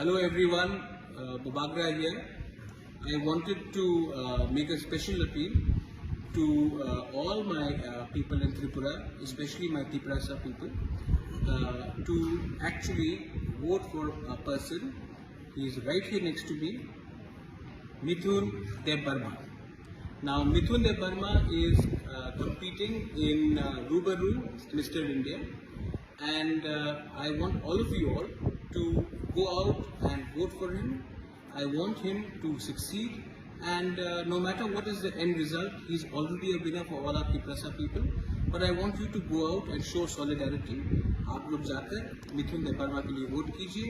Hello everyone, Babagra here. I wanted to make a special appeal to all my people in Tripura, especially my Tiprasa people, to actually vote for a person. He is right here next to me, Mithun Debbarma. Now Mithun Debbarma is competing in Rubaru Mr. India, and I want all of you all to go out and vote for him. I want him to succeed, and no matter what is the end result, he's already a winner for all our Tiprasa people. But I want you to go out and show solidarity. आप लोग जाकर मिथुन देबबर्मा के लिए vote कीजिए।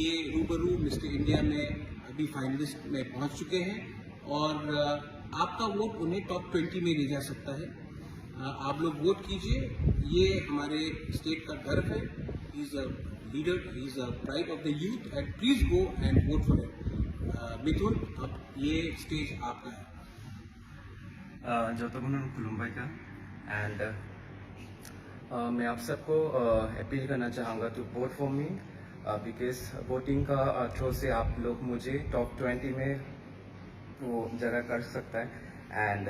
ये रूबरू mister India में अभी फाइनलिस्ट में पहुंच चुके हैं और आपका वोट उन्हें टॉप 20 में ले जा सकता है। आप लोग वोट कीजिए, ये हमारे स्टेट का गर्व है। He is a leader, he is a pride of the youth, and please go and vote for him. Mithun, अब ये स्टेज आपका है। जो तो खुलुमबाई का एंड मैं आप सबको अपील करना चाहूँगा to vote for me, because voting का थ्रू से आप लोग मुझे टॉप 20 में वो जगह कर सकता है। And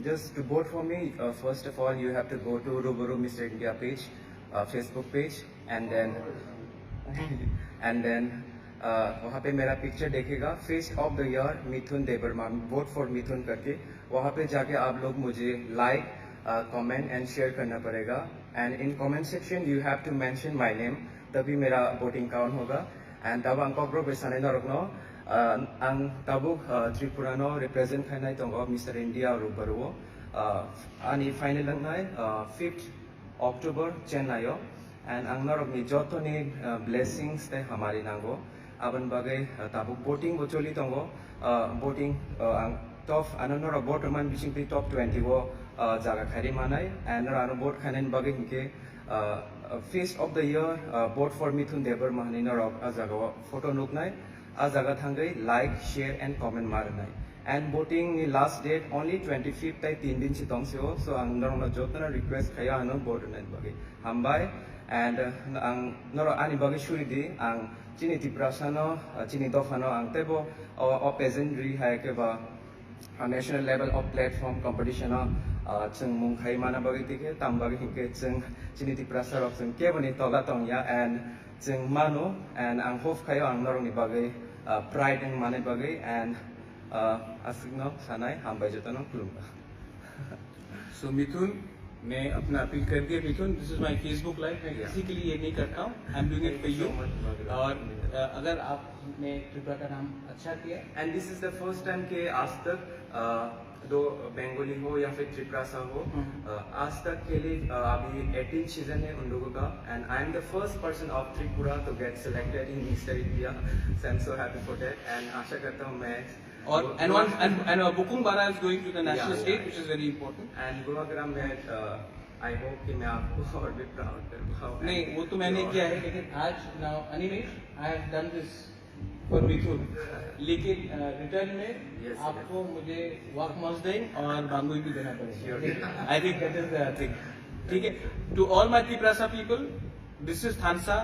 just to vote for me, first of all, you have to go to Rubaru Mr. India page, Facebook page, and then वहाँ पे मेरा पिक्चर देखेगा, face of the year Mithun Debbarma, vote for Mithun करके। वहाँ पे जाके आप लोग मुझे लाइक, कमेंट एंड शेयर करना पड़ेगा। And in comment section you have to mention my name, तभी मेरा वोटिंग काउंट होगा। एंड तब अंको ग्रो बेसाने नरकनो आं tabuk Tripura no represent खानाय दङ मिस्टर इंडिया रुबारू आंनि फाइनल नाय 5th October चेन्नई एंड आं नरकनि जतनि ब्लेसिंग्स ते हमारी नांगो आबन बागै tabuk voting bo चलि दङ voting आं टॉप आनो नरक बर्तमान बिसिंति टॉप 20 वो जागा खारि मानाय एंड आनो वोट खानायनि बागै हिंके face of the year vote for Mithun Debbarma हनि नरक आ जागा फोटो नुकनाय आ जगह थांगई लाइक शेयर एंड कमेंट मारनाय। एंड वोटिंग नि लास्ट डेट ओनली 25th ताई 3 दिन से दंसे हो। सो आं नरना जतना रिक्वेस्ट खाया आनो वोट होनाय बागै हामबाय। एंड आं नर आनि बागै सुरिदि आं चिनि तिप्रासानो चिनि दफानो आं तेबो अ पेजेंट्री हायकेबा national level of platform competition जों मुं खाय माना बागै तिके ताम बागै हिंके जों चिनि तिप्रासा रक जों केबनि तला तंया एंड जों मानो एंड आं होप खायो आं नरनि बागै प्राइड एंड माने बागै एंड आसिगनो सानाय हामबाय जतनो खुलुमबा। सो मिथुन, मैं अपना अपील कर दिया। Mithun, this is my Facebook live, मैं किसी के लिए ये नहीं करता हूँ, I am doing it for you. और अगर आपने त्रिपुरा का नाम अच्छा किया, and this is the first time के आज तक दो बंगाली हो या फिर त्रिपुरा हो, आज तक के लिए अभी 18 सीजन है उन लोगों का। And I am the first person of Tripura to get selected in mister India, so I am so happy for that. And आशा करता हूँ मैं और and Bukung Bara is going to the national stage, which is very important. And Gurugram में I hope कि मैं आपको और भी प्राउड कर पाऊँ। नहीं, वो तो मैंने किया है, लेकिन आज now anyways I have done this for Mithun, लेकिन रिटर्न में आपको मुझे वक मस्दैन और बांगुई भी देना पड़ेगा। I think that is the thing. ठीक है, to all my Tiprasa people, this is Thansa.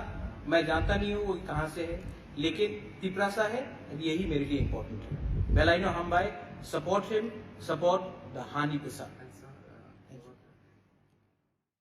मैं जानता नहीं हूँ वो कहाँ से है, लेकिन तिप्रासा है, यही मेरे लिए इम्पोर्टेंट है। Well, I know Hambai, support him, support the Hani Pisa.